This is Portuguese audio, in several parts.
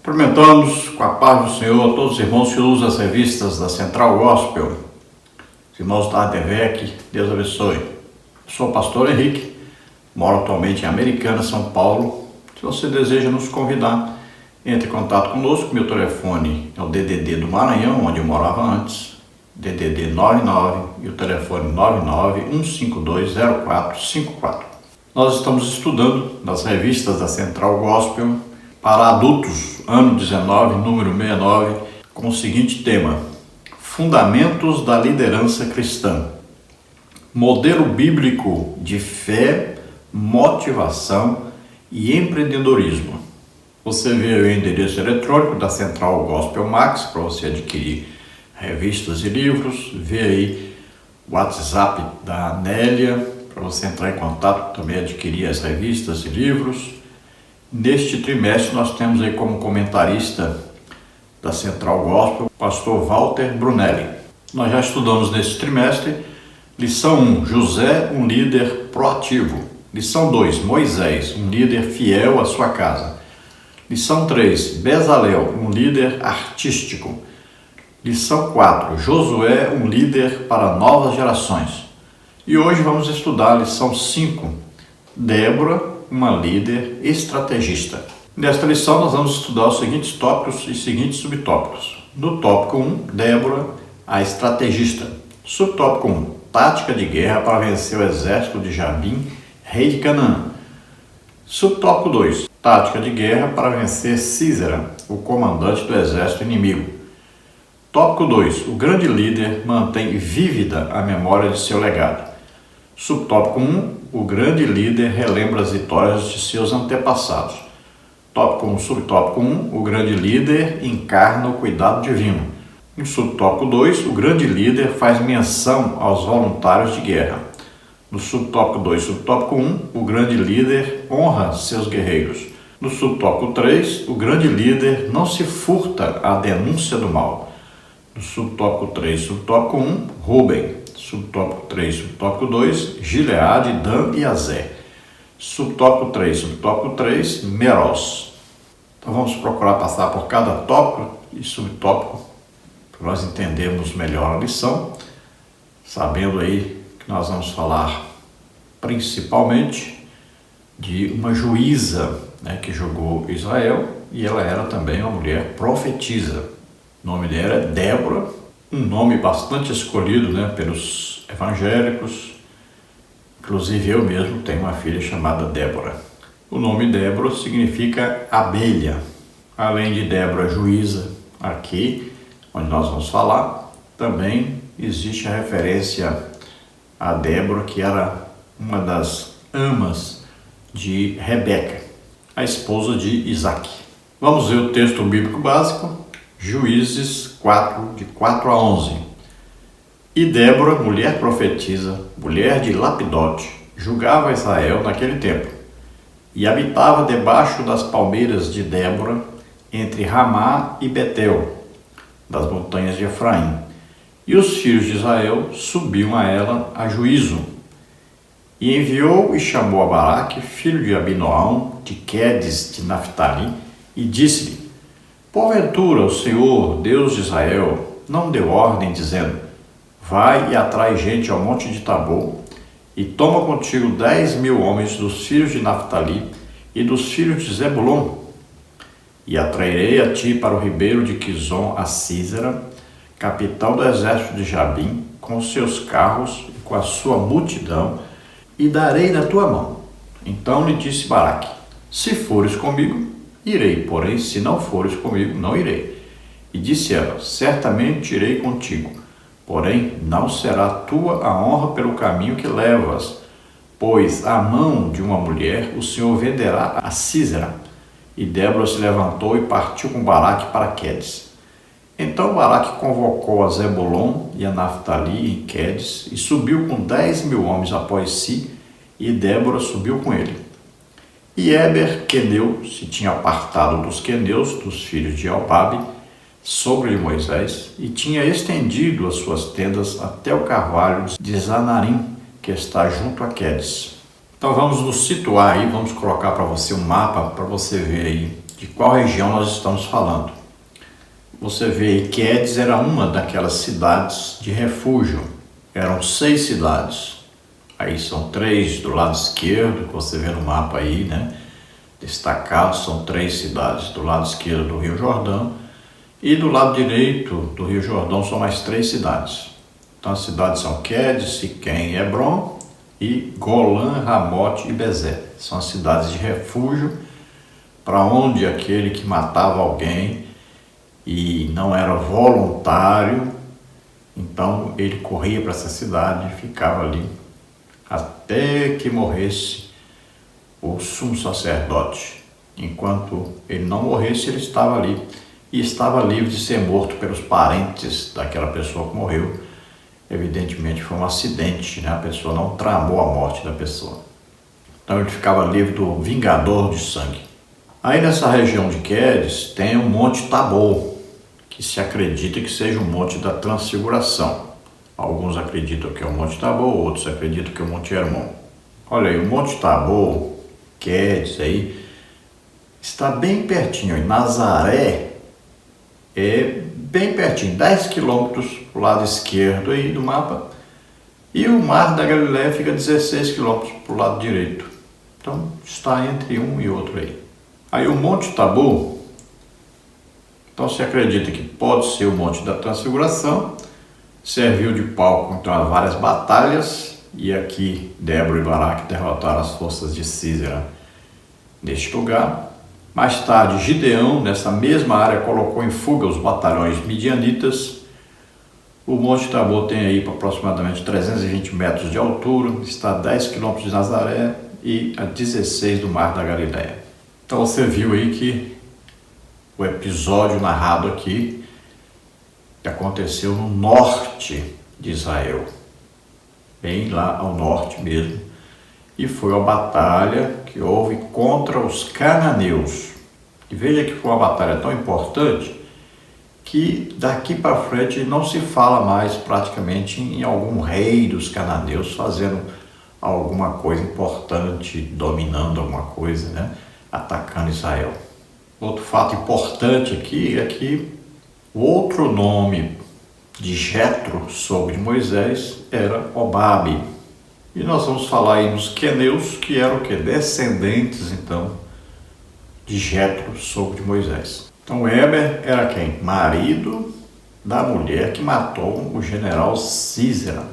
Cumprimentamos com a paz do Senhor todos os irmãos que usam as revistas da Central Gospel, os irmãos da ADVEC, Deus abençoe. Eu sou o pastor Henrique, moro atualmente em Americana, São Paulo. Se você deseja nos convidar, entre em contato conosco. Meu telefone é o DDD do Maranhão, onde eu morava antes, DDD 99 e o telefone 991520454. Nós estamos estudando nas revistas da Central Gospel para adultos, ano 19, número 69, com o seguinte tema: Fundamentos da liderança cristã. Modelo bíblico de fé, motivação e empreendedorismo. Você vê o endereço eletrônico da Central Gospel Max para você adquirir revistas e livros. Vê aí o WhatsApp da Nélia para você entrar em contato, também adquirir as revistas e livros. Neste trimestre nós temos aí como comentarista da Central Gospel o pastor Walter Brunelli. Nós já estudamos neste trimestre lição 1, José, um líder proativo. Lição 2, Moisés, um líder fiel à sua casa. Lição 3, Bezalel, um líder artístico. Lição 4, Josué, um líder para novas gerações. E hoje vamos estudar a lição 5, Débora, uma líder estrategista. Nesta lição nós vamos estudar os seguintes tópicos e seguintes subtópicos. No tópico 1, Débora, a estrategista. Subtópico 1, tática de guerra para vencer o exército de Jabim, rei de Canaã. Subtópico 2, tática de guerra para vencer Sísera, o comandante do exército inimigo. Tópico 2, o grande líder mantém vívida a memória de seu legado. Subtópico 1, o grande líder relembra as vitórias de seus antepassados. Tópico 1, subtópico 1, o grande líder encarna o cuidado divino. No subtópico 2, o grande líder faz menção aos voluntários de guerra. No subtópico 2, subtópico 1, o grande líder honra seus guerreiros. No subtópico 3, o grande líder não se furta à denúncia do mal. No subtópico 3, subtópico 1, Rúben. Subtópico 3, subtópico 2, Gileade, Dan e Azé. Subtópico 3, subtópico 3, Meros. Então vamos procurar passar por cada tópico e subtópico para nós entendermos melhor a lição, sabendo aí que nós vamos falar principalmente de uma juíza, que julgou Israel, e ela era também uma mulher profetisa. O nome dela é Débora, um nome bastante escolhido pelos evangélicos. Inclusive eu mesmo tenho uma filha chamada Débora. O nome Débora significa abelha. Além de Débora juíza, aqui onde nós vamos falar, também existe a referência a Débora, que era uma das amas de Rebeca, a esposa de Isaac. Vamos ver o texto bíblico básico, Juízes 4, de 4 a 11. E Débora, mulher profetisa, mulher de Lapidote, julgava Israel naquele tempo, e habitava debaixo das palmeiras de Débora, entre Ramá e Betel, das montanhas de Efraim. E os filhos de Israel subiam a ela a juízo. E enviou e chamou a Baraque, filho de Abinoão, de Quedes de Naphtali, e disse-lhe: Porventura o Senhor, Deus de Israel, não deu ordem, dizendo: Vai e atrai gente ao monte de Tabor, e toma contigo 10.000 homens dos filhos de Naphtali e dos filhos de Zebulon, e atrairei a ti para o ribeiro de Quizon a Sísera, capitão do exército de Jabim, com os seus carros e com a sua multidão, e darei na tua mão. Então lhe disse Baraque: Se fores comigo, irei, porém se não fores comigo, não irei. E disse ela: Certamente irei contigo, porém não será tua a honra pelo caminho que levas, pois a mão de uma mulher o Senhor venderá a Sísera. E Débora se levantou e partiu com Baraque para Quedes. Então Baraque convocou a Zebulon e a Naphtali em Quedes, e subiu com 10.000 homens após si, e Débora subiu com ele. E Éber, queneu, se tinha apartado dos queneus, dos filhos de Elbabe, sobre Moisés, e tinha estendido as suas tendas até o carvalho de Zanarim, que está junto a Quedes. Então vamos nos situar aí, vamos colocar para você um mapa, para você ver aí de qual região nós estamos falando. Você vê que Quedes era uma daquelas cidades de refúgio. Eram 6 cidades. Aí são 3 do lado esquerdo, que você vê no mapa aí, né? Destacados, são 3 cidades. Do lado esquerdo do Rio Jordão e do lado direito do Rio Jordão são mais 3 cidades. Então as cidades são Quedes, Siquém e Hebron e Golã, Ramote e Bezé. São as cidades de refúgio para onde aquele que matava alguém e não era voluntário, então ele corria para essa cidade e ficava ali até que morresse o sumo sacerdote. Enquanto ele não morresse, ele estava ali e estava livre de ser morto pelos parentes daquela pessoa que morreu. Evidentemente foi um acidente, né? A pessoa não tramou a morte da pessoa. Então ele ficava livre do vingador de sangue. Aí nessa região de Quedes tem o Monte Tabor, que se acredita que seja o Monte da Transfiguração. Alguns acreditam que é o Monte Tabor, outros acreditam que é o Monte Hermon. Olha aí, o Monte Tabor, Quedes aí, está bem pertinho. Em Nazaré é bem pertinho, 10 quilômetros para o lado esquerdo aí do mapa. E o Mar da Galileia fica 16 quilômetros para o lado direito. Então está entre um e outro aí. Aí o Monte Tabor, então se acredita que pode ser o Monte da Transfiguração, serviu de palco contra várias batalhas, e aqui Débora e Baraque derrotaram as forças de Císera neste lugar. Mais tarde, Gideão, nessa mesma área, colocou em fuga os batalhões midianitas. O Monte Tabor tem aí para aproximadamente 320 metros de altura, está a 10 quilômetros de Nazaré e a 16 do Mar da Galileia. Então você viu aí que o episódio narrado aqui que aconteceu no norte de Israel, bem lá ao norte mesmo, e foi uma batalha que houve contra os cananeus. E veja que foi uma batalha tão importante que daqui para frente não se fala mais praticamente em algum rei dos cananeus fazendo alguma coisa importante, dominando alguma coisa, né? Atacando Israel. Outro fato importante aqui é que o outro nome de Jetro, sogro de Moisés, era Obabe. E nós vamos falar aí dos queneus, que eram o quê? Descendentes, então, de Jetro, sogro de Moisés. Então, Heber era quem? Marido da mulher que matou o general Císera.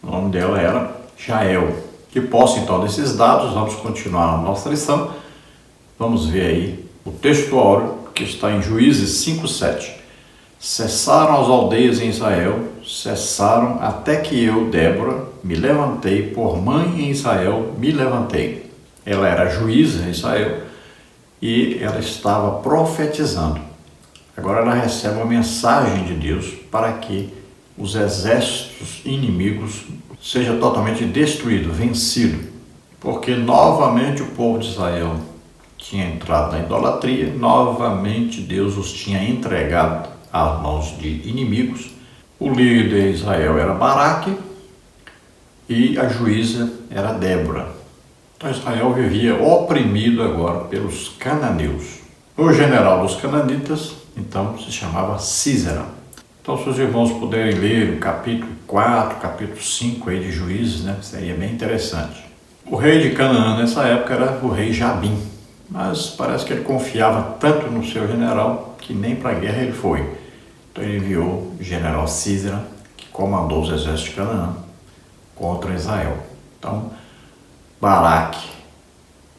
O nome dela era Jael. Que posse, então, desses dados, vamos continuar a nossa lição. Vamos ver aí o texto áureo que está em Juízes 5:7. Cessaram as aldeias em Israel, cessaram até que eu, Débora, me levantei, por mãe em Israel, me levantei. Ela era juíza em Israel e ela estava profetizando. Agora ela recebe uma mensagem de Deus para que os exércitos inimigos sejam totalmente destruídos, vencidos. Porque novamente o povo de Israel tinha entrado na idolatria, novamente Deus os tinha entregado às mãos de inimigos. O líder de Israel era Baraque e a juíza era Débora. Então Israel vivia oprimido agora pelos cananeus. O general dos cananitas, então, se chamava Císera. Então, se os irmãos puderem ler o capítulo 4, capítulo 5 aí de Juízes, né, seria bem interessante. O rei de Canaã nessa época era o rei Jabim. Mas parece que ele confiava tanto no seu general que nem para a guerra ele foi. Então ele enviou o general Císera, que comandou os exércitos de Canaã contra Israel. Então Baraque,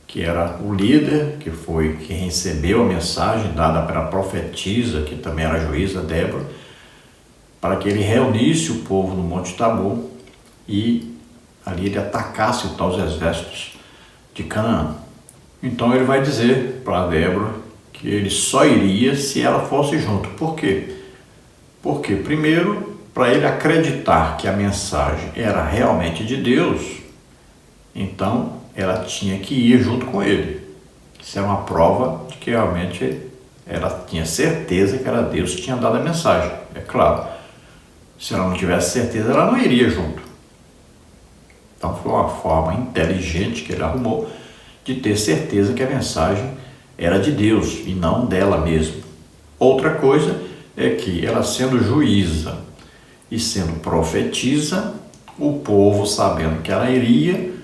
que era o líder, que recebeu a mensagem dada pela profetisa, que também era juíza, Débora, para que ele reunisse o povo no Monte Tabor e ali ele atacasse então os exércitos de Canaã. Então ele vai dizer para Débora que ele só iria se ela fosse junto. Por quê? Porque, primeiro, para ele acreditar que a mensagem era realmente de Deus, então ela tinha que ir junto com ele. Isso é uma prova de que realmente ela tinha certeza que era Deus que tinha dado a mensagem. É claro, se ela não tivesse certeza, ela não iria junto. Então foi uma forma inteligente que ele arrumou de ter certeza que a mensagem era de Deus e não dela mesma. Outra coisa é que ela, sendo juíza e sendo profetisa, o povo, sabendo que ela iria,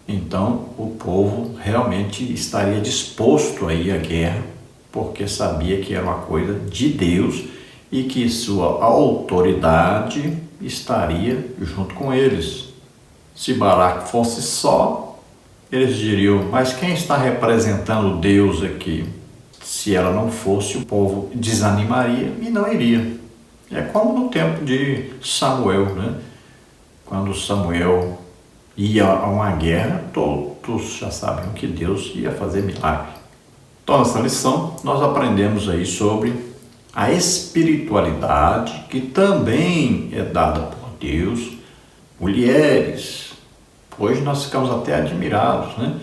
então o povo realmente estaria disposto a ir à guerra, porque sabia que era uma coisa de Deus e que sua autoridade estaria junto com eles. Se Baraque fosse só, eles diriam: mas quem está representando Deus aqui? Se ela não fosse, o povo desanimaria e não iria. É como no tempo de Samuel, né? Quando Samuel ia a uma guerra, todos já sabiam que Deus ia fazer milagre. Então, nessa lição, nós aprendemos aí sobre a espiritualidade que também é dada por Deus. Mulheres, hoje nós ficamos até admirados, né?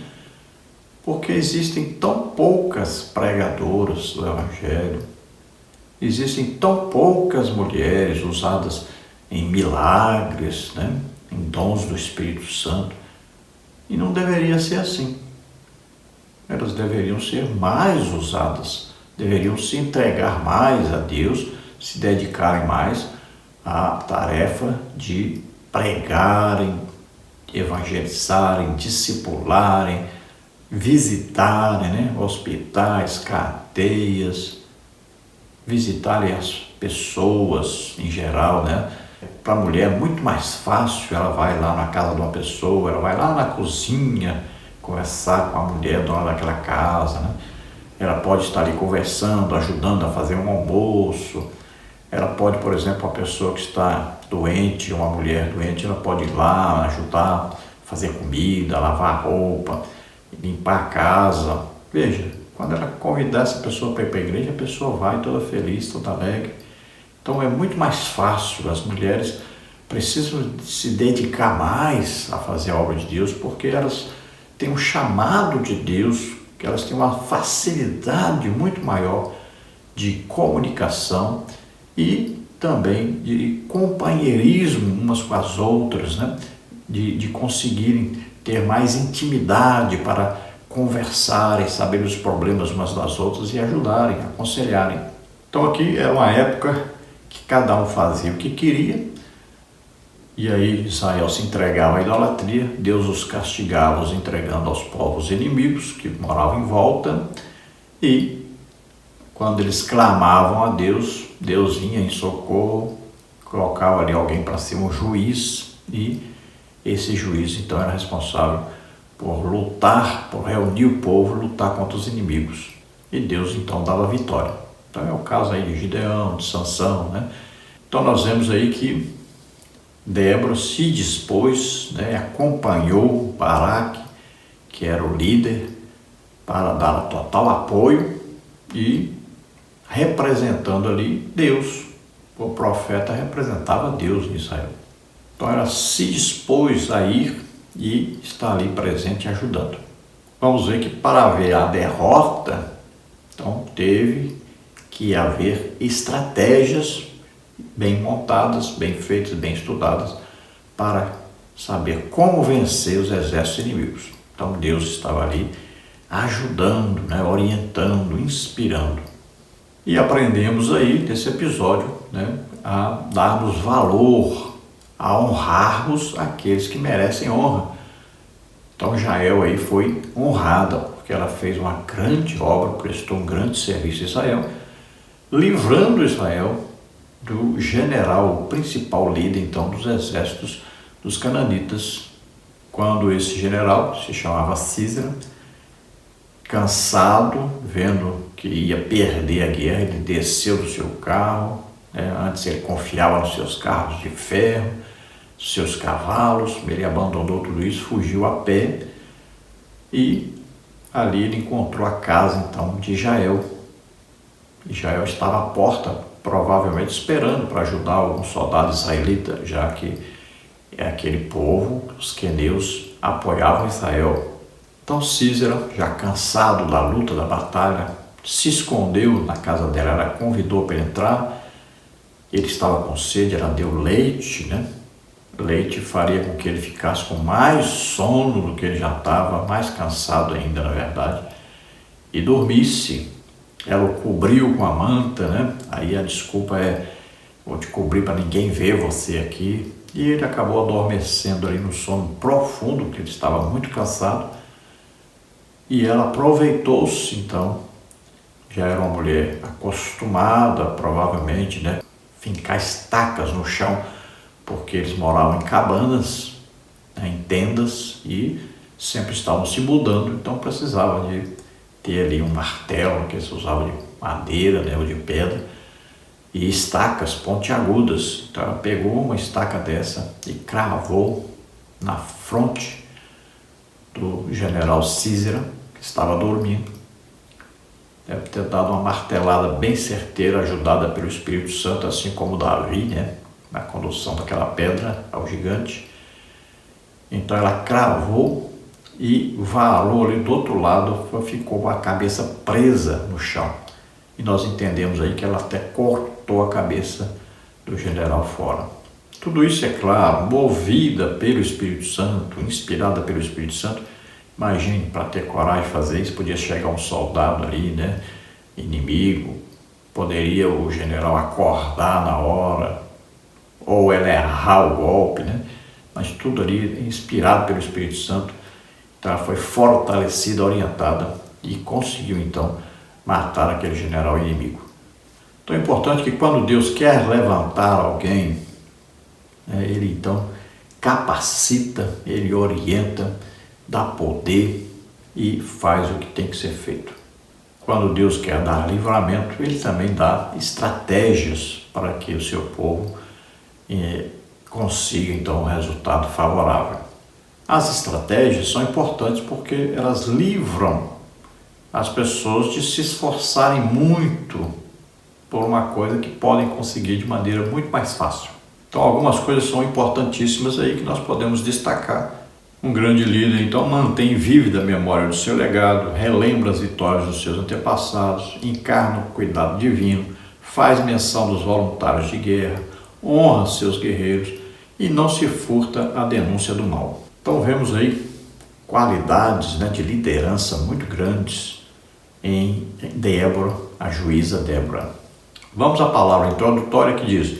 Porque existem tão poucas pregadoras do Evangelho, existem tão poucas mulheres usadas em milagres, né? Em dons do Espírito Santo, e não deveria ser assim. Elas deveriam ser mais usadas, deveriam se entregar mais a Deus, se dedicarem mais à tarefa de pregarem, evangelizarem, discipularem, visitarem, né, hospitais, cadeias, visitarem as pessoas em geral, né? Para a mulher é muito mais fácil, ela vai lá na casa de uma pessoa, ela vai lá na cozinha conversar com a mulher dona daquela casa, né? Ela pode estar ali conversando, ajudando a fazer um almoço. Ela pode, por exemplo, uma pessoa que está doente, uma mulher doente, ela pode ir lá ajudar a fazer comida, lavar roupa, limpar a casa. Veja, quando ela convidar essa pessoa para ir para a igreja, a pessoa vai toda feliz, toda alegre. Então é muito mais fácil, as mulheres precisam se dedicar mais a fazer a obra de Deus, porque elas têm um chamado de Deus, que elas têm uma facilidade muito maior de comunicação e também de companheirismo umas com as outras, né? De conseguirem ter mais intimidade para conversarem, saber os problemas umas das outras e ajudarem, aconselharem. Então aqui era uma época que cada um fazia o que queria, e aí Israel se entregava à idolatria, Deus os castigava, os entregando aos povos inimigos que moravam em volta, e quando eles clamavam a Deus, Deus vinha em socorro, colocava ali alguém para ser um juiz, e esse juiz então era responsável por lutar, por reunir o povo, lutar contra os inimigos, e Deus então dava vitória. Então é o caso aí de Gideão, de Sansão, né? Então nós vemos aí que Débora se dispôs, né, acompanhou Baraque, que era o líder, para dar total apoio e representando ali Deus. O profeta representava Deus em Israel. Então ela se dispôs a ir e está ali presente ajudando. Vamos ver que para ver a derrota, então teve que haver estratégias bem montadas, bem feitas, bem estudadas, para saber como vencer os exércitos inimigos. Então Deus estava ali ajudando, né, orientando, inspirando. E aprendemos aí nesse episódio, né, a darmos valor, a honrarmos aqueles que merecem honra. Então Jael aí foi honrada, porque ela fez uma grande obra, prestou um grande serviço a Israel, livrando Israel do general, o principal líder então dos exércitos dos cananitas, quando esse general, se chamava Císera, cansado, vendo que ia perder a guerra, ele desceu do seu carro, né? Antes ele confiava nos seus carros de ferro, seus cavalos, ele abandonou tudo isso, fugiu a pé, e ali ele encontrou a casa então de Jael. E Jael estava à porta, provavelmente esperando para ajudar algum soldado israelita, já que é aquele povo, os queneus, apoiavam Israel. Então Císera, já cansado da luta, da batalha, se escondeu na casa dela, ela convidou para entrar, ele estava com sede, ela deu leite, né? Leite faria com que ele ficasse com mais sono do que ele já estava, mais cansado ainda, na verdade. e dormisse. Ela o cobriu com a manta, né? Aí a desculpa é: vou te cobrir para ninguém ver você aqui. E ele acabou adormecendo ali no sono profundo, porque ele estava muito cansado. E ela aproveitou-se, então, já era uma mulher acostumada, provavelmente, né? Fincar estacas no chão, porque eles moravam em cabanas, né? Em tendas, e sempre estavam se mudando, então precisava de ter ali um martelo, que eles usavam de madeira, né? Ou de pedra, e estacas pontiagudas. Então ela pegou uma estaca dessa e cravou na fronte do general Císera, que estava dormindo. Deve ter dado uma martelada bem certeira, ajudada pelo Espírito Santo, assim como Davi, né? Na condução daquela pedra ao gigante. Então ela cravou e varou ali do outro lado, ficou com a cabeça presa no chão. E nós entendemos aí que ela até cortou a cabeça do general fora. Tudo isso, é claro, movida pelo Espírito Santo, inspirada pelo Espírito Santo. Imagine, para ter coragem de fazer isso, podia chegar um soldado ali, né, inimigo, poderia o general acordar na hora, ou ela errar o golpe, né? Mas tudo ali inspirado pelo Espírito Santo. Então ela foi fortalecida, orientada e conseguiu então matar aquele general inimigo. Então é importante que quando Deus quer levantar alguém, ele então capacita, ele orienta, dá poder e faz o que tem que ser feito. Quando Deus quer dar livramento, ele também dá estratégias para que o seu povo consiga então um resultado favorável. As estratégias são importantes porque elas livram as pessoas de se esforçarem muito por uma coisa que podem conseguir de maneira muito mais fácil. Então algumas coisas são importantíssimas aí que nós podemos destacar. Um grande líder então mantém vívida a memória do seu legado, relembra as vitórias dos seus antepassados, encarna o cuidado divino, faz menção dos voluntários de guerra, honra seus guerreiros e não se furta à denúncia do mal. Então vemos aí qualidades, né, de liderança muito grandes em Débora, a juíza Débora. Vamos à palavra introdutória que diz: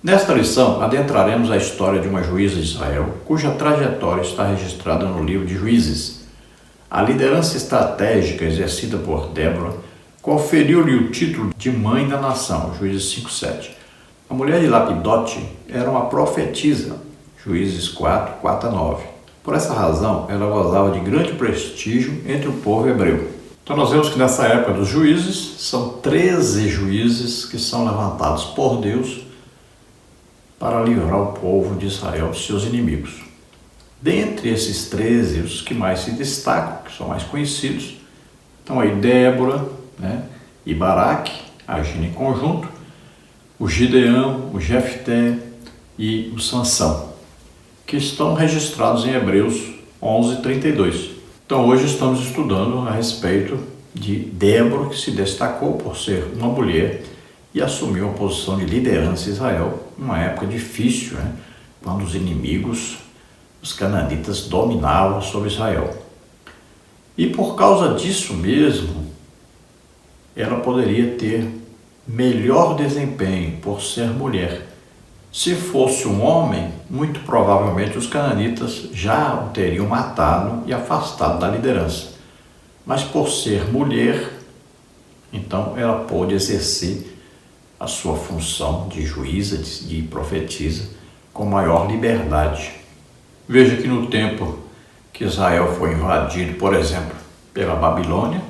nesta lição adentraremos a história de uma juíza de Israel, cuja trajetória está registrada no livro de Juízes. A liderança estratégica exercida por Débora conferiu-lhe o título de mãe da nação, Juízes 5:7. A mulher de Lapidote era uma profetisa, Juízes 4:4-9. Por essa razão, ela gozava de grande prestígio entre o povo hebreu. Então nós vemos que nessa época dos juízes, são 13 juízes que são levantados por Deus para livrar o povo de Israel de seus inimigos. Dentre esses 13, os que mais se destacam, que são mais conhecidos, estão aí Débora, né, e Baraque, agindo em conjunto, o Gideão, o Jefté e o Sansão, que estão registrados em Hebreus 11:32. Então hoje estamos estudando a respeito de Débora, que se destacou por ser uma mulher e assumiu a posição de liderança em Israel, numa época difícil, né, quando os inimigos, os cananitas, dominavam sobre Israel. E por causa disso mesmo, ela poderia ter melhor desempenho por ser mulher. Se fosse um homem, muito provavelmente os cananitas já o teriam matado e afastado da liderança. Mas por ser mulher, então ela pôde exercer a sua função de juíza, de profetisa, com maior liberdade. Veja que no tempo que Israel foi invadido, por exemplo, pela Babilônia,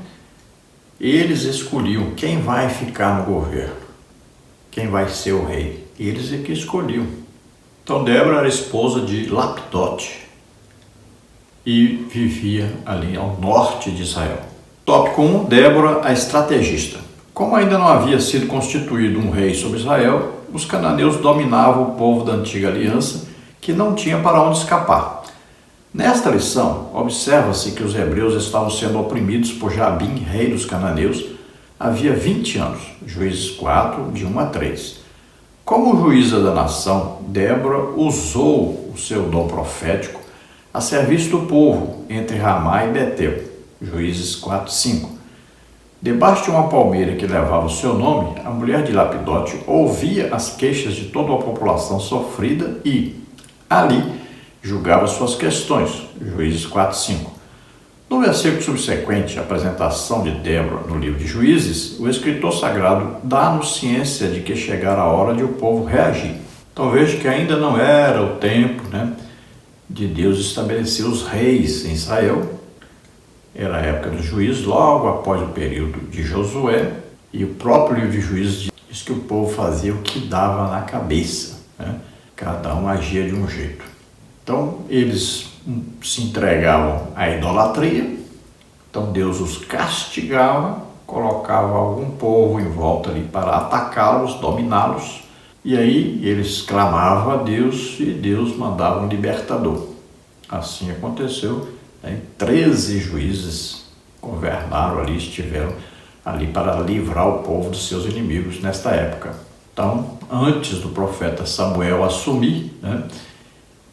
eles escolhiam quem vai ficar no governo, quem vai ser o rei. Eles é que escolhiam. Então Débora era esposa de Lapidote e vivia ali ao norte de Israel. Tópico 1, Débora, a estrategista. Como ainda não havia sido constituído um rei sobre Israel, os cananeus dominavam o povo da antiga aliança, que não tinha para onde escapar. Nesta lição, observa-se que os hebreus estavam sendo oprimidos por Jabim, rei dos cananeus, havia 20 anos, Juízes 4, de 1-3. Como juíza da nação, Débora usou o seu dom profético a serviço do povo entre Ramá e Betel, Juízes 4:5. Debaixo de uma palmeira que levava o seu nome, a mulher de Lapidote ouvia as queixas de toda a população sofrida e, ali, julgava suas questões. Juízes 4:5. No versículo subsequente à apresentação de Débora no livro de Juízes, o escritor sagrado dá-nos ciência de que chegara a hora de o povo reagir. Então veja que ainda não era o tempo, de Deus estabelecer os reis em Israel. Era a época dos juízes, logo após o período de Josué, e o próprio livro de Juízes diz que o povo fazia o que dava na cabeça, Cada um agia de um jeito. Então eles se entregavam à idolatria, então Deus os castigava, colocava algum povo em volta ali para atacá-los, dominá-los, e aí eles clamavam a Deus e Deus mandava um libertador. Assim aconteceu, 13 juízes governaram ali, estiveram ali para livrar o povo dos seus inimigos nesta época. Então, antes do profeta Samuel assumir,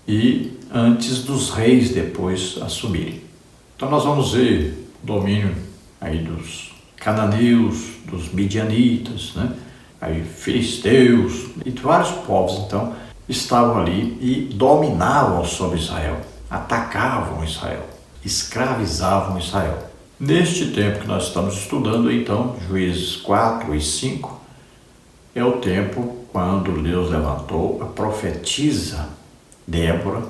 e antes dos reis depois assumirem. Então nós vamos ver o domínio aí dos cananeus, dos midianitas, aí filisteus e vários povos então estavam ali e dominavam sobre Israel, atacavam Israel, escravizavam Israel. Neste tempo que nós estamos estudando então, Juízes 4 e 5, é o tempo quando Deus levantou a profetisa Débora,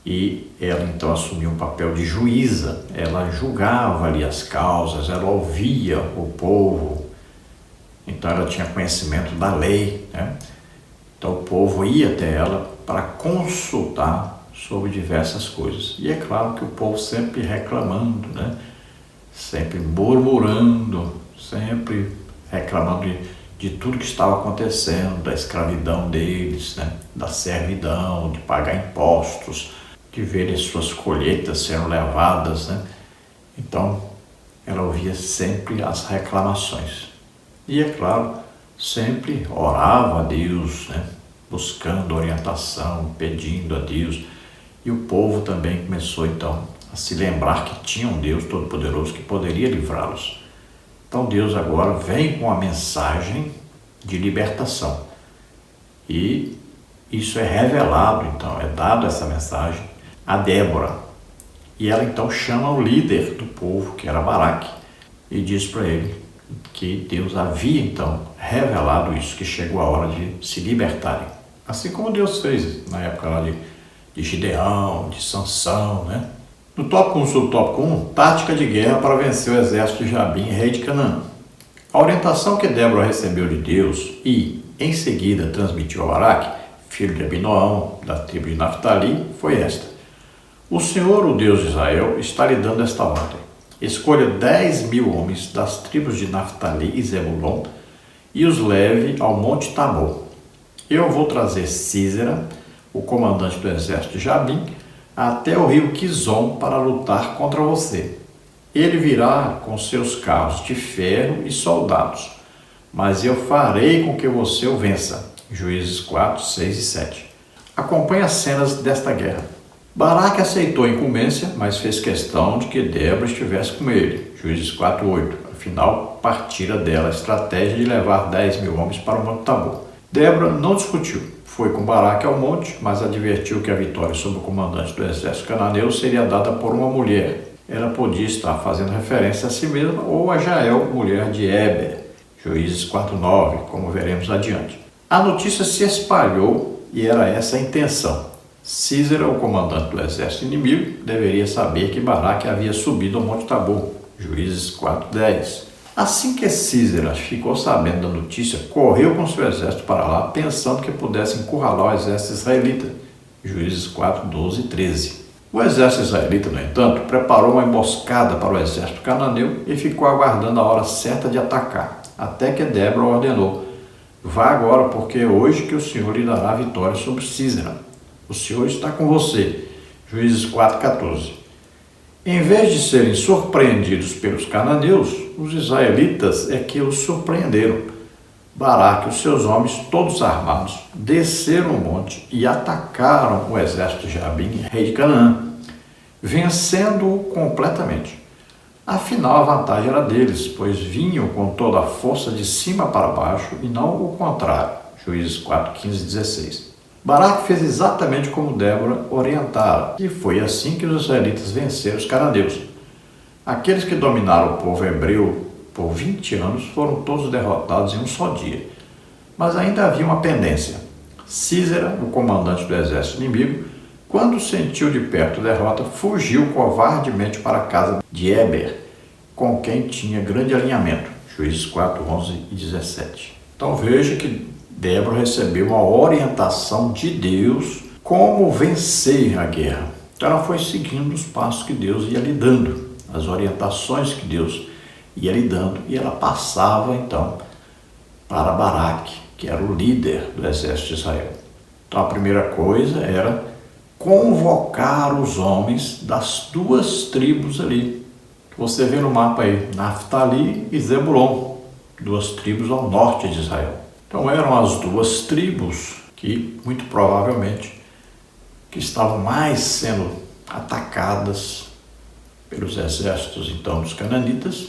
e ela então assumiu um papel de juíza. Ela julgava ali as causas, ela ouvia o povo, então ela tinha conhecimento da lei, Então o povo ia até ela para consultar sobre diversas coisas. E é claro que o povo sempre reclamando, sempre murmurando, sempre reclamando de tudo que estava acontecendo, da escravidão deles, da servidão, de pagar impostos, de verem suas colheitas sendo levadas, Então, ela ouvia sempre as reclamações. E, é claro, sempre orava a Deus, buscando orientação, pedindo a Deus. E o povo também começou, então, a se lembrar que tinha um Deus Todo-Poderoso que poderia livrá-los. Então Deus agora vem com a mensagem de libertação. E isso é revelado, então, é dado essa mensagem a Débora. E ela então chama o líder do povo, que era Baraque, e diz para ele que Deus havia então revelado isso, que chegou a hora de se libertarem. Assim como Deus fez na época lá de Gideão, de Sansão, No tópico 1 sobre o tópico 1, tática de guerra para vencer o exército de Jabim, rei de Canaã. A orientação que Débora recebeu de Deus e, em seguida, transmitiu a Baraque, filho de Abinoão, da tribo de Naftali, foi esta: o Senhor, o Deus de Israel, está lhe dando esta ordem. Escolha 10.000 homens das tribos de Naftali e Zebulon e os leve ao monte Tabor. Eu vou trazer Sísera, o comandante do exército de Jabim, até o rio Quizon para lutar contra você. Ele virá com seus carros de ferro e soldados, mas eu farei com que você o vença. Juízes 4, 6 e 7. Acompanhe as cenas desta guerra. Baraque aceitou a incumbência, mas fez questão de que Débora estivesse com ele. Juízes 4, 8. Afinal, partira dela a estratégia de levar 10.000 homens para o Monte Tabor. Débora não discutiu. Foi com Baraque ao monte, mas advertiu que a vitória sobre o comandante do exército cananeu seria dada por uma mulher. Ela podia estar fazendo referência a si mesma ou a Jael, mulher de Heber. Juízes 4:9, como veremos adiante. A notícia se espalhou e era essa a intenção. Sísera, o comandante do exército inimigo, deveria saber que Baraque havia subido ao Monte Tabor. Juízes 4:10. Assim que Sísera ficou sabendo da notícia, correu com seu exército para lá, pensando que pudesse encurralar o exército israelita. Juízes 4, 12 e 13. O exército israelita, no entanto, preparou uma emboscada para o exército cananeu e ficou aguardando a hora certa de atacar, até que Débora ordenou: vá agora, porque é hoje que o Senhor lhe dará a vitória sobre Sísera. O Senhor está com você. Juízes 4, 14. Em vez de serem surpreendidos pelos cananeus, os israelitas é que os surpreenderam. Baraque e os seus homens, todos armados, desceram o monte e atacaram o exército de Jabim, rei de Canaã, vencendo-o completamente. Afinal, a vantagem era deles, pois vinham com toda a força de cima para baixo e não o contrário. Juízes 4, 15 e 16. Baraque fez exatamente como Débora orientara, e foi assim que os israelitas venceram os cananeus. Aqueles que dominaram o povo hebreu por 20 anos foram todos derrotados em um só dia. Mas ainda havia uma pendência. Sísera, o comandante do exército inimigo, quando sentiu de perto a derrota, fugiu covardemente para a casa de Eber, com quem tinha grande alinhamento. Juízes 4, 11 e 17. Então veja que Débora recebeu uma orientação de Deus como vencer a guerra. Então ela foi seguindo os passos que Deus ia lhe dando, as orientações que Deus ia lhe dando, e ela passava então para Baraque, que era o líder do exército de Israel. Então a primeira coisa era convocar os homens das duas tribos ali. Você vê no mapa aí, Naftali e Zebulon, duas tribos ao norte de Israel. Então eram as duas tribos que, muito provavelmente, que estavam mais sendo atacadas pelos exércitos então dos cananitas,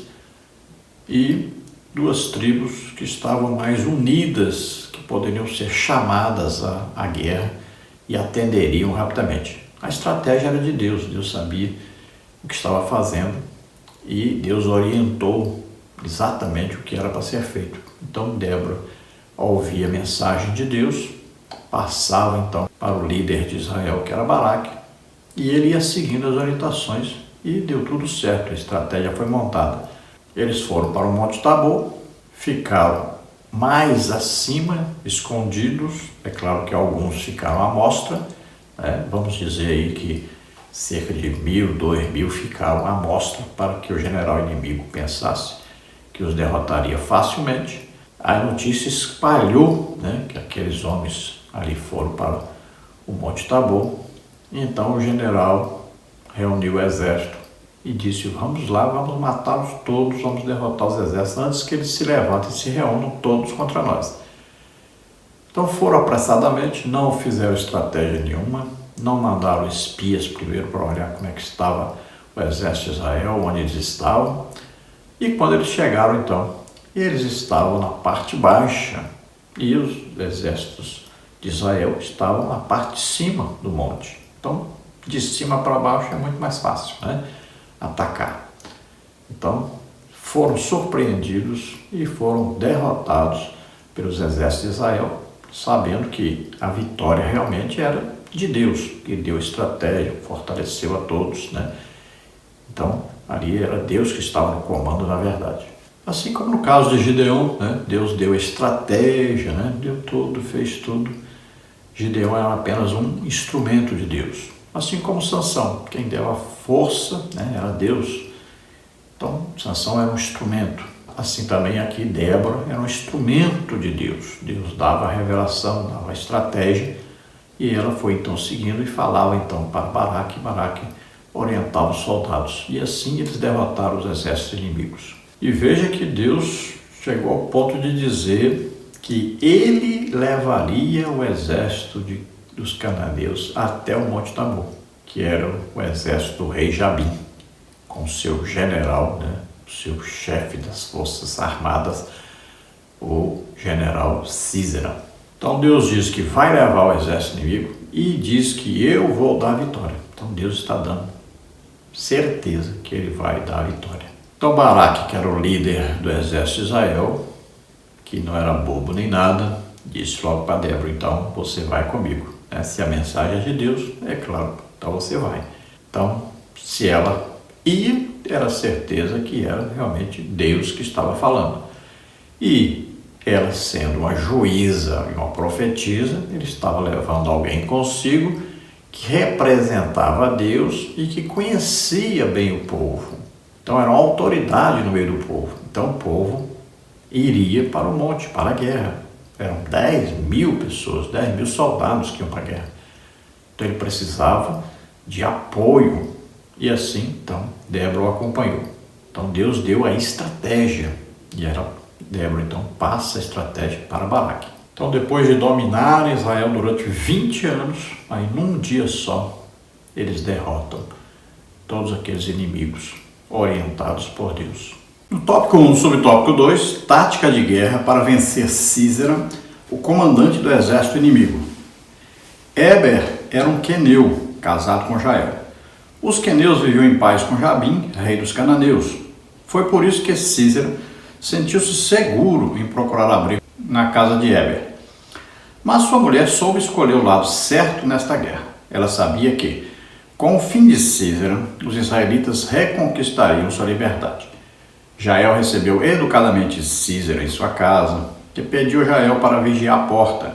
e duas tribos que estavam mais unidas, que poderiam ser chamadas à guerra e atenderiam rapidamente. A estratégia era de Deus, Deus sabia o que estava fazendo e Deus orientou exatamente o que era para ser feito. Então Débora ouvia a mensagem de Deus, passava então para o líder de Israel, que era Baraque, e ele ia seguindo as orientações e deu tudo certo, a estratégia foi montada. Eles foram para o Monte Tabor, ficaram mais acima, escondidos. É claro que alguns ficaram à mostra, né? Vamos dizer aí que cerca de 1.000, 2.000 ficaram à mostra para que o general inimigo pensasse que os derrotaria facilmente. A notícia espalhou, né, que aqueles homens ali foram para o Monte Tabor. Então o general reuniu o exército e disse: vamos lá, vamos matá-los todos, vamos derrotar os exércitos antes que eles se levantem e se reúnam todos contra nós. Então foram apressadamente, não fizeram estratégia nenhuma, não mandaram espias primeiro para olhar como é que estava o exército de Israel, onde eles estavam. E quando eles chegaram então, eles estavam na parte baixa e os exércitos de Israel estavam na parte de cima do monte. Então, de cima para baixo é muito mais fácil, né, atacar. Então, foram surpreendidos e foram derrotados pelos exércitos de Israel, sabendo que a vitória realmente era de Deus, que deu estratégia, fortaleceu a todos, né? Então, ali era Deus que estava no comando, na verdade. Assim como no caso de Gideão, né? Deus deu a estratégia, né? Deu tudo, fez tudo. Gideão era apenas um instrumento de Deus. Assim como Sansão, quem deu a força, né, era Deus. Então, Sansão era um instrumento. Assim também aqui Débora era um instrumento de Deus. Deus dava a revelação, dava a estratégia, e ela foi então seguindo e falava então para Baraque, e Baraque orientava os soldados. E assim eles derrotaram os exércitos inimigos. E veja que Deus chegou ao ponto de dizer que ele levaria o exército dos cananeus até o Monte Tabor, que era o exército do rei Jabim, com seu general, né, seu chefe das forças armadas, o general Sísera. Então Deus diz que vai levar o exército inimigo e diz que eu vou dar a vitória. Então Deus está dando certeza que ele vai dar a vitória. Então Baraque, que era o líder do exército de Israel, que não era bobo nem nada, disse logo para Débora: então você vai comigo. Se a mensagem é de Deus, é claro, então você vai. Então, se ela ia, era certeza que era realmente Deus que estava falando. E ela, sendo uma juíza e uma profetisa, ele estava levando alguém consigo que representava Deus e que conhecia bem o povo. Então era uma autoridade no meio do povo. Então o povo iria para o monte, para a guerra. Eram 10.000 pessoas, 10.000 soldados que iam para a guerra. Então ele precisava de apoio. E assim, então, Débora o acompanhou. Então Deus deu a estratégia. E Débora, então, passa a estratégia para Baraque. Então, depois de dominar Israel durante 20 anos, aí num dia só, eles derrotam todos aqueles inimigos orientados por Deus. No tópico 1, subtópico 2, tática de guerra para vencer Sísera, o comandante do exército inimigo. Éber era um queneu, casado com Jael. Os queneus viviam em paz com Jabim, rei dos cananeus. Foi por isso que Sísera sentiu-se seguro em procurar abrigo na casa de Éber. Mas sua mulher soube escolher o lado certo nesta guerra. Ela sabia que, com o fim de Sísera, os israelitas reconquistariam sua liberdade. Jael recebeu educadamente Sísera em sua casa, que pediu Jael para vigiar a porta.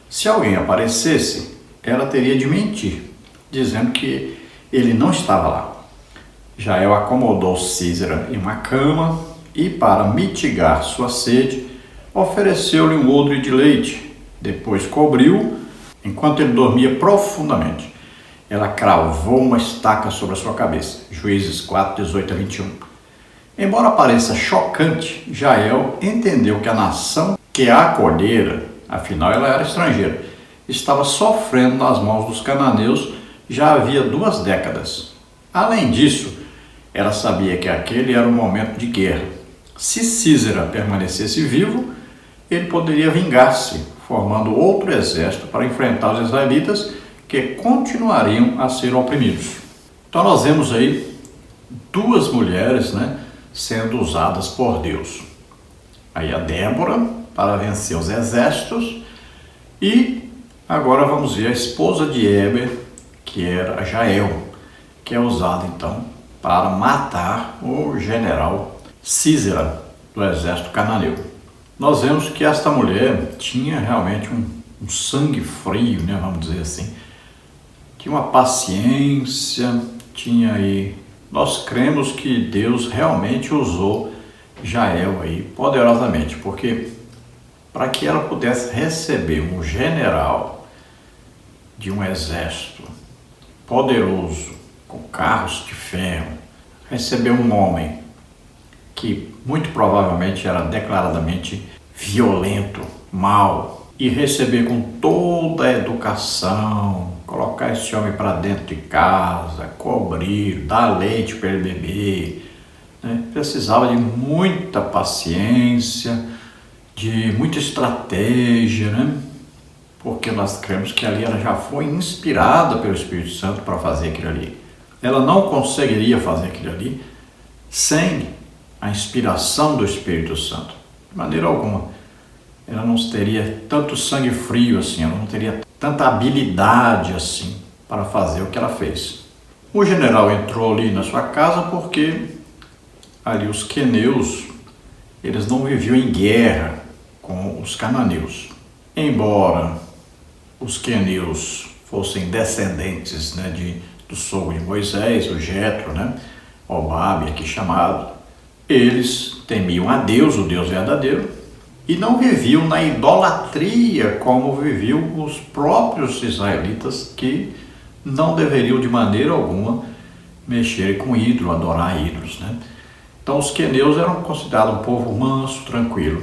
Se alguém aparecesse, ela teria de mentir, dizendo que ele não estava lá. Jael acomodou Sísera em uma cama e, para mitigar sua sede, ofereceu-lhe um odre de leite. Depois cobriu, enquanto ele dormia profundamente. Ela cravou uma estaca sobre a sua cabeça. Juízes 4, 18 a 21. Embora pareça chocante, Jael entendeu que a nação que a acolhera, afinal ela era estrangeira, estava sofrendo nas mãos dos cananeus já havia 2 décadas. Além disso, ela sabia que aquele era um momento de guerra. Se Sísera permanecesse vivo, ele poderia vingar-se, formando outro exército para enfrentar os israelitas que continuariam a ser oprimidos. Então nós vemos aí 2 mulheres, sendo usadas por Deus. Aí a Débora para vencer os exércitos e agora vamos ver a esposa de Éber, que era Jael, que é usada então para matar o general Sísera do exército cananeu. Nós vemos que esta mulher tinha realmente um sangue frio, vamos dizer assim, tinha uma paciência, tinha aí. Nós cremos que Deus realmente usou Jael aí poderosamente, porque para que ela pudesse receber um general de um exército poderoso, com carros de ferro, receber um homem que muito provavelmente era declaradamente violento, mau, e receber com toda a educação, colocar esse homem para dentro de casa, cobrir, dar leite para ele beber, precisava de muita paciência, de muita estratégia, porque nós cremos que ali ela já foi inspirada pelo Espírito Santo para fazer aquilo ali. Ela não conseguiria fazer aquilo ali sem a inspiração do Espírito Santo, de maneira alguma. Ela não teria tanto sangue frio assim, ela não teria tanta habilidade assim para fazer o que ela fez. O general entrou ali na sua casa porque ali os queneus, eles não viviam em guerra com os cananeus. Embora os queneus fossem descendentes do sogro de Moisés, o Jetro, Obabe aqui chamado, eles temiam a Deus, o Deus verdadeiro, e não viviam na idolatria como viviam os próprios israelitas, que não deveriam de maneira alguma mexer com ídolo, adorar ídolos. Então os queneus eram considerados um povo manso, tranquilo.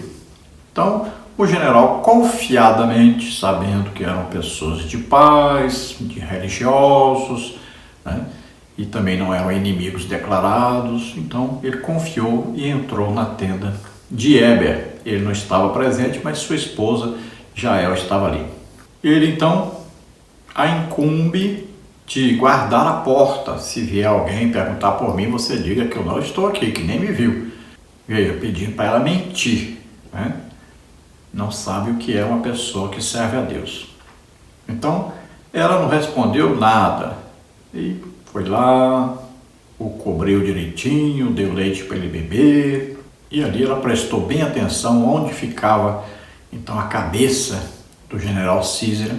Então o general, confiadamente, sabendo que eram pessoas de paz, de religiosos, e também não eram inimigos declarados, então ele confiou e entrou na tenda de Éber. Ele não estava presente, mas sua esposa Jael estava ali. Ele então a incumbe de guardar a porta. Se vier alguém perguntar por mim, você diga que eu não estou aqui, que nem me viu. Veio pedindo para ela mentir, Não sabe o que é uma pessoa que serve a Deus. Então ela não respondeu nada e foi lá, o cobriu direitinho, deu leite para ele beber. E ali ela prestou bem atenção onde ficava então a cabeça do general Sísera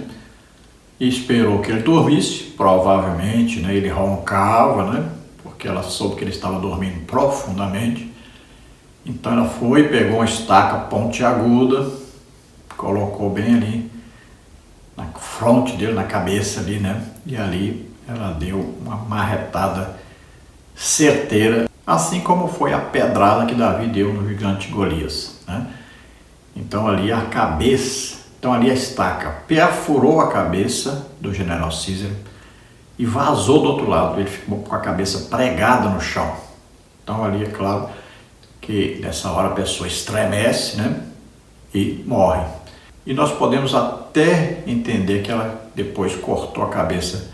e esperou que ele dormisse, provavelmente, ele roncava, porque ela soube que ele estava dormindo profundamente. Então ela foi, pegou uma estaca pontiaguda, colocou bem ali na fronte dele, na cabeça ali, e ali ela deu uma marretada certeira, assim como foi a pedrada que Davi deu no gigante Golias. Então ali a cabeça, então ali a estaca perfurou a cabeça do general Sísera e vazou do outro lado. Ele ficou com a cabeça pregada no chão. Então ali é claro que nessa hora a pessoa estremece, né? E morre. E nós podemos até entender que ela depois cortou a cabeça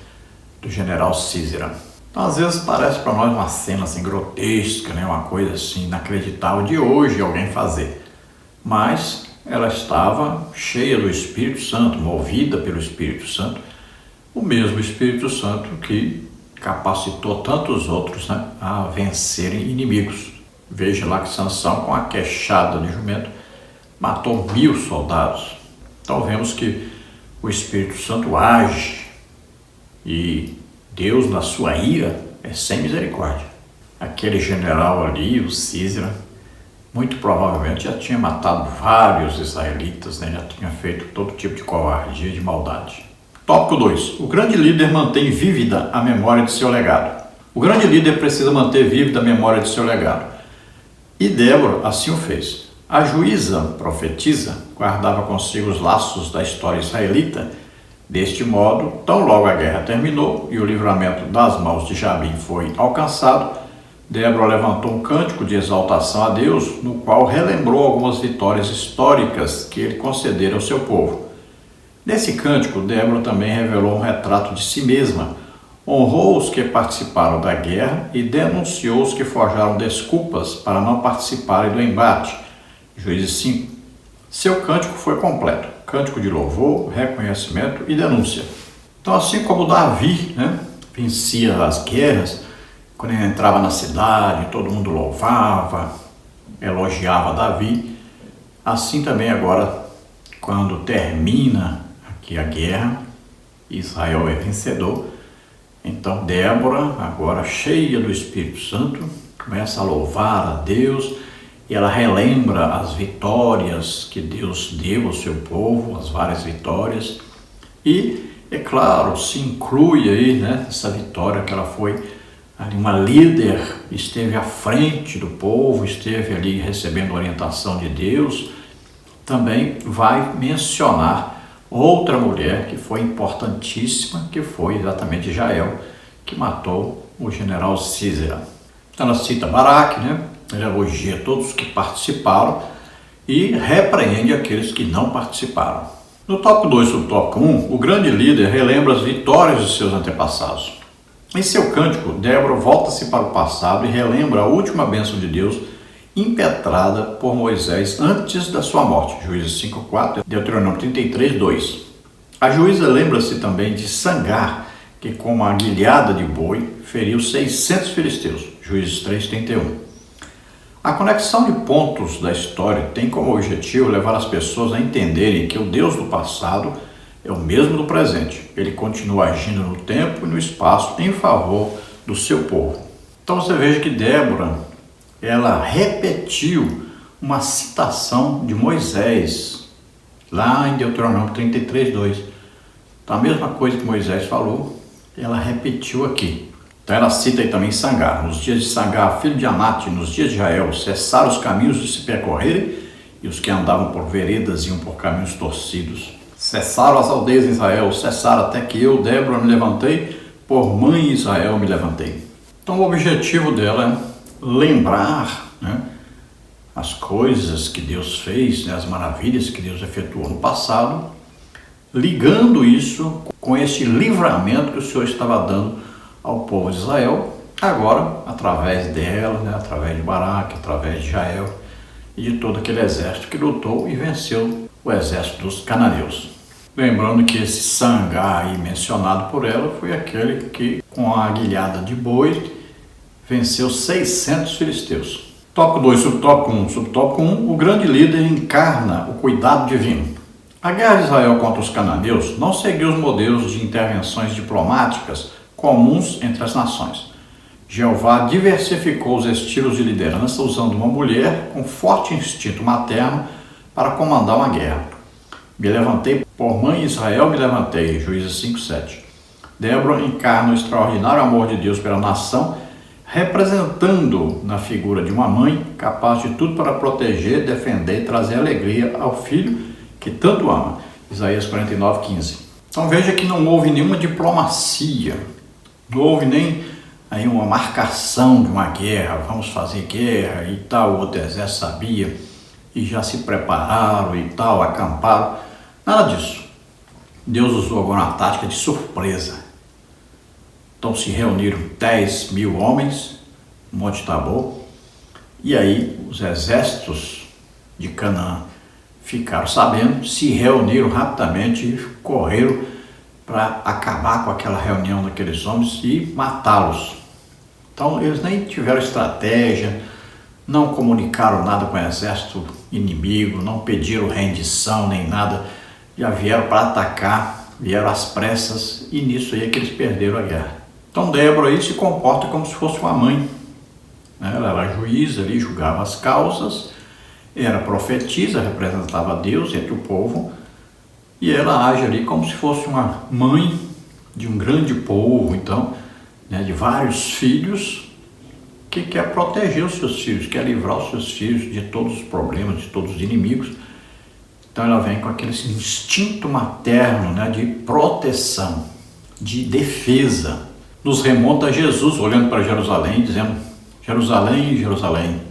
do general Cícera. Então às vezes parece para nós uma cena assim grotesca, né? Uma coisa assim inacreditável de hoje alguém fazer. Mas ela estava cheia do Espírito Santo, movida pelo Espírito Santo, o mesmo Espírito Santo que capacitou tantos outros, né, a vencerem inimigos. Veja lá que Sansão, com a queixada de jumento, matou 1000 soldados. Então vemos que o Espírito Santo age e Deus, na sua ira, é sem misericórdia. Aquele general ali, o Cícera, muito provavelmente já tinha matado vários israelitas, né? Já tinha feito todo tipo de covardia e de maldade. Tópico 2. O grande líder mantém vívida a memória de seu legado. O grande líder precisa manter vívida a memória de seu legado. E Débora assim o fez. A juíza, profetisa, guardava consigo os laços da história israelita. Deste modo, tão logo a guerra terminou e o livramento das mãos de Jabim foi alcançado, Débora levantou um cântico de exaltação a Deus, no qual relembrou algumas vitórias históricas que ele concedera ao seu povo. Nesse cântico, Débora também revelou um retrato de si mesma, honrou os que participaram da guerra e denunciou os que forjaram desculpas para não participarem do embate. Juízes 5. Seu cântico foi completo, cântico de louvor, reconhecimento e denúncia. Então, assim como Davi, né, vencia as guerras, quando ele entrava na cidade, todo mundo louvava, elogiava Davi, assim também agora, quando termina aqui a guerra, Israel é vencedor, então Débora, agora cheia do Espírito Santo, começa a louvar a Deus e ela relembra as vitórias que Deus deu ao seu povo, as várias vitórias, e, é claro, se inclui aí, né, essa vitória que ela foi ali uma líder, esteve à frente do povo, esteve ali recebendo orientação de Deus. Também vai mencionar outra mulher que foi importantíssima, que foi exatamente Jael, que matou o general Cícera. Ela cita Baraque, né? Ela elogia todos os que participaram e repreende aqueles que não participaram. No tópico 2 do tópico 1, o grande líder relembra as vitórias de seus antepassados. Em seu cântico, Débora volta-se para o passado e relembra a última bênção de Deus impetrada por Moisés antes da sua morte. Juízes 5:4, Deuteronômio 33:2. A juíza lembra-se também de Sangar, que com uma aguilhada de boi feriu 600 filisteus. Juízes 3:31. A conexão de pontos da história tem como objetivo levar as pessoas a entenderem que o Deus do passado é o mesmo do presente. Ele continua agindo no tempo e no espaço em favor do seu povo. Então você veja que Débora, ela repetiu uma citação de Moisés, lá em Deuteronômio 33:2. Então a mesma coisa que Moisés falou, ela repetiu aqui. Então ela cita aí também Sangar. Nos dias de Sangar, filho de Anate, nos dias de Jael, cessaram os caminhos de se percorrerem, e os que andavam por veredas iam por caminhos torcidos. Cessaram as aldeias de Israel, cessaram até que eu, Débora, me levantei, por mãe Israel me levantei. Então o objetivo dela é lembrar, né, as coisas que Deus fez, né, as maravilhas que Deus efetuou no passado, ligando isso com esse livramento que o Senhor estava dando ao povo de Israel, agora através dela, né, através de Baraque, através de Jael e de todo aquele exército que lutou e venceu o exército dos cananeus. Lembrando que esse Sangar aí mencionado por ela foi aquele que, com a aguilhada de boi, venceu 600 filisteus. Tópico 2, subtópico 1. Subtópico 1, o grande líder encarna o cuidado divino. A guerra de Israel contra os cananeus não seguiu os modelos de intervenções diplomáticas comuns entre as nações. Jeová diversificou os estilos de liderança usando uma mulher com forte instinto materno para comandar uma guerra. Me levantei, por mãe Israel me levantei. Juízes 5:7. Débora encarna o extraordinário amor de Deus pela nação, representando na figura de uma mãe capaz de tudo para proteger, defender e trazer alegria ao filho que tanto ama. Isaías 49:15. Então veja que não houve nenhuma diplomacia, não houve nem aí uma marcação de uma guerra, vamos fazer guerra e tal, o outro exército sabia e já se prepararam e tal, acamparam, nada disso. Deus usou agora uma tática de surpresa. Então se reuniram 10.000 homens no Monte Tabor, e aí os exércitos de Canaã ficaram sabendo, se reuniram rapidamente e correram para acabar com aquela reunião daqueles homens e matá-los. Então eles nem tiveram estratégia, não comunicaram nada com o exército inimigo, não pediram rendição nem nada, já vieram para atacar, vieram às pressas, e nisso aí é que eles perderam a guerra. Então Débora aí se comporta como se fosse uma mãe, né? Ela era juíza ali, julgava as causas, era profetisa, representava Deus entre o povo, e ela age ali como se fosse uma mãe de um grande povo, então, né, de vários filhos, que quer proteger os seus filhos, quer livrar os seus filhos de todos os problemas, de todos os inimigos. Então ela vem com aquele instinto materno, né, de proteção, de defesa. Nos remonta a Jesus olhando para Jerusalém, dizendo: Jerusalém, Jerusalém,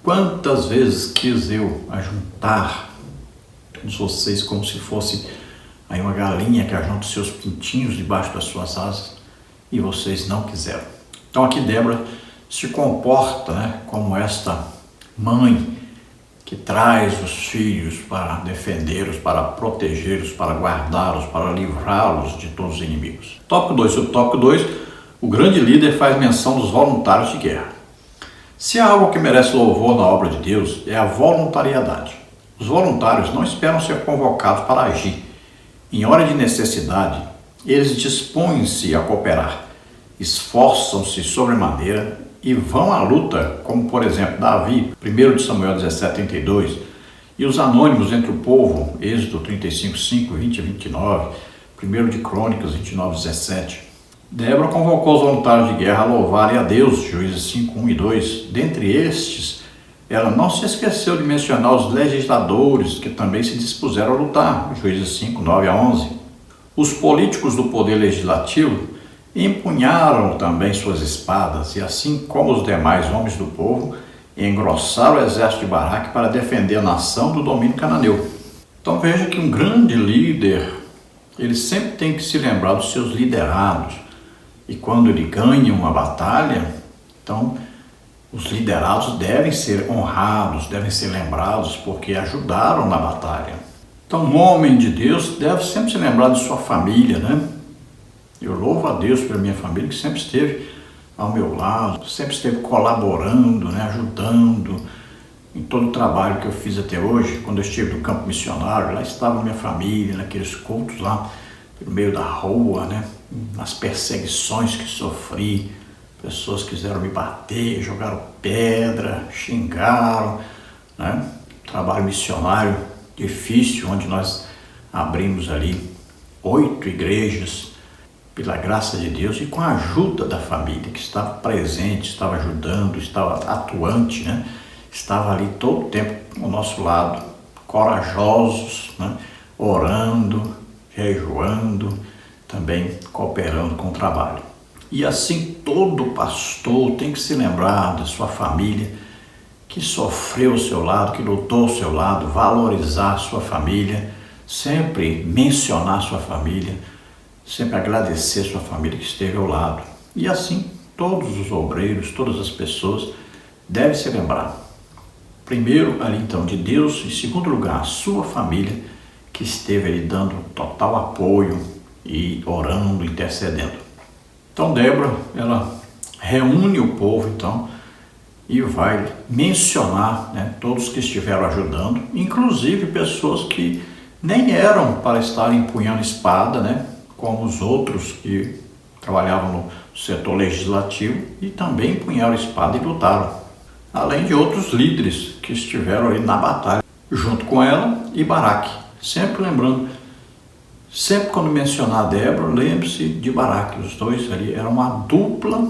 quantas vezes quis eu ajuntar todos vocês como se fosse aí uma galinha que ajunta os seus pintinhos debaixo das suas asas, e vocês não quiseram. Então aqui Débora se comporta, né, como esta mãe que traz os filhos para defendê-los, para protegê-los, para guardá-los, para livrá-los de todos os inimigos. Tópico 2. Subtópico 2, o grande líder faz menção dos voluntários de guerra. Se há algo que merece louvor na obra de Deus, é a voluntariedade. Os voluntários não esperam ser convocados para agir. Em hora de necessidade, eles dispõem-se a cooperar, esforçam-se sobremaneira e vão à luta, como por exemplo Davi, 1 de Samuel 17:32, e os anônimos entre o povo, Êxodo 35:5, 20 a 29, 1 de Crônicas 29:17. Débora convocou os voluntários de guerra a louvarem a Deus, Juízes 5:1 e 2. Dentre estes, ela não se esqueceu de mencionar os legisladores que também se dispuseram a lutar, Juízes 5:9 a 11. Os políticos do poder legislativo empunharam também suas espadas, e assim como os demais homens do povo, engrossaram o exército de Baraque para defender a nação do domínio cananeu. Então veja que um grande líder, ele sempre tem que se lembrar dos seus liderados, e quando ele ganha uma batalha, então os liderados devem ser honrados, devem ser lembrados, porque ajudaram na batalha. Então um homem de Deus deve sempre se lembrar de sua família, né? Eu louvo a Deus pela minha família, que sempre esteve ao meu lado, sempre esteve colaborando, né, ajudando em todo o trabalho que eu fiz até hoje. Quando eu estive no campo missionário, lá estava minha família, naqueles cultos lá, pelo meio da rua, né, nas perseguições que sofri. Pessoas quiseram me bater, jogaram pedra, xingaram, né? Trabalho missionário difícil, onde nós abrimos ali 8 igrejas, pela graça de Deus e com a ajuda da família, que estava presente, estava ajudando, estava atuante, né? Estava ali todo o tempo ao nosso lado, corajosos, né? Orando, jejuando, também cooperando com o trabalho. E assim todo pastor tem que se lembrar da sua família, que sofreu ao seu lado, que lutou ao seu lado, valorizar a sua família, sempre mencionar a sua família, sempre agradecer a sua família que esteve ao lado. E assim, todos os obreiros, todas as pessoas devem se lembrar. Primeiro, ali então, de Deus. Em segundo lugar, a sua família, que esteve ali dando total apoio e orando, intercedendo. Então, Débora, ela reúne o povo, então, e vai mencionar, né, todos que estiveram ajudando, inclusive pessoas que nem eram para estar empunhando espada, né, como os outros que trabalhavam no setor legislativo e também empunharam espada e lutaram. Além de outros líderes que estiveram ali na batalha, junto com ela e Baraque. Sempre lembrando, sempre quando mencionar Débora, lembre-se de Baraque. Os dois ali eram uma dupla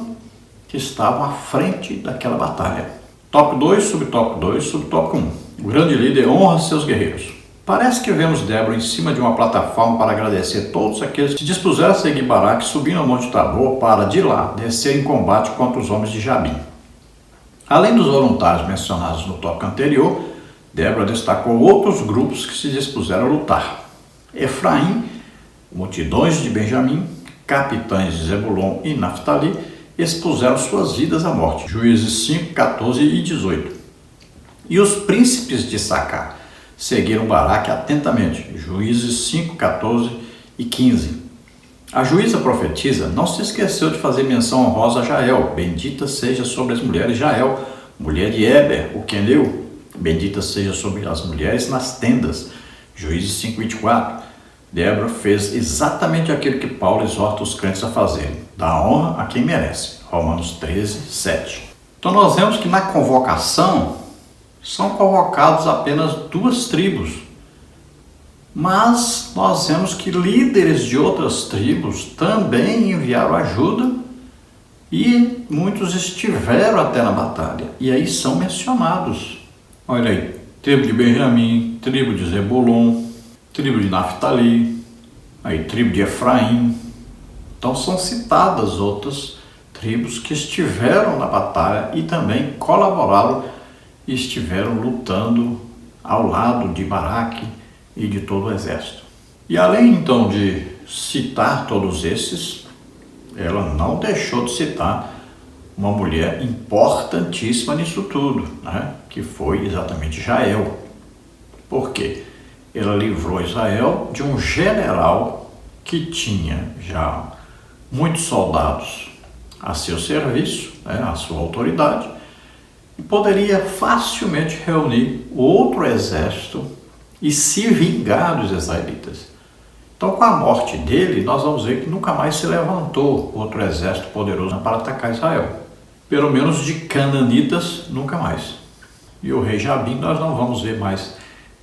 que estavam à frente daquela batalha. Tópico 2, subtópico 2, subtópico 1. O grande líder honra seus guerreiros. Parece que vemos Débora em cima de uma plataforma para agradecer todos aqueles que se dispuseram a seguir Baraque subindo ao Monte Tabor para, de lá, descer em combate contra os homens de Jabim. Além dos voluntários mencionados no tópico anterior, Débora destacou outros grupos que se dispuseram a lutar. Efraim, multidões de Benjamim, capitães de Zebulon e Naftali expuseram suas vidas à morte. Juízes 5, 14 e 18. E os príncipes de Issacar seguiram Baraque atentamente. Juízes 5, 14 e 15. A juíza profetisa não se esqueceu de fazer menção honrosa a Jael. Bendita seja sobre as mulheres Jael, mulher de Eber, o queneu. Bendita seja sobre as mulheres nas tendas. Juízes 5, 24. Débora fez exatamente aquilo que Paulo exorta os crentes a fazerem. Dá honra a quem merece. Romanos 13, 7. Então nós vemos que na convocação são convocados apenas 2 tribos. Mas nós vemos que líderes de outras tribos também enviaram ajuda e muitos estiveram até na batalha. E aí são mencionados. Olha aí, tribo de Benjamim, tribo de Zebulon, tribo de Naftali, aí tribo de Efraim. Então são citadas outras tribos que estiveram na batalha e também colaboraram e estiveram lutando ao lado de Baraque e de todo o exército. E além então de citar todos esses, ela não deixou de citar uma mulher importantíssima nisso tudo, né? Que foi exatamente Jael. Por quê? Ela livrou Israel de um general que tinha já muitos soldados a seu serviço, né, a sua autoridade, e poderia facilmente reunir outro exército e se vingar dos israelitas. Então, com a morte dele, nós vamos ver que nunca mais se levantou outro exército poderoso para atacar Israel. Pelo menos de cananitas, nunca mais. E o rei Jabim, nós não vamos ver mais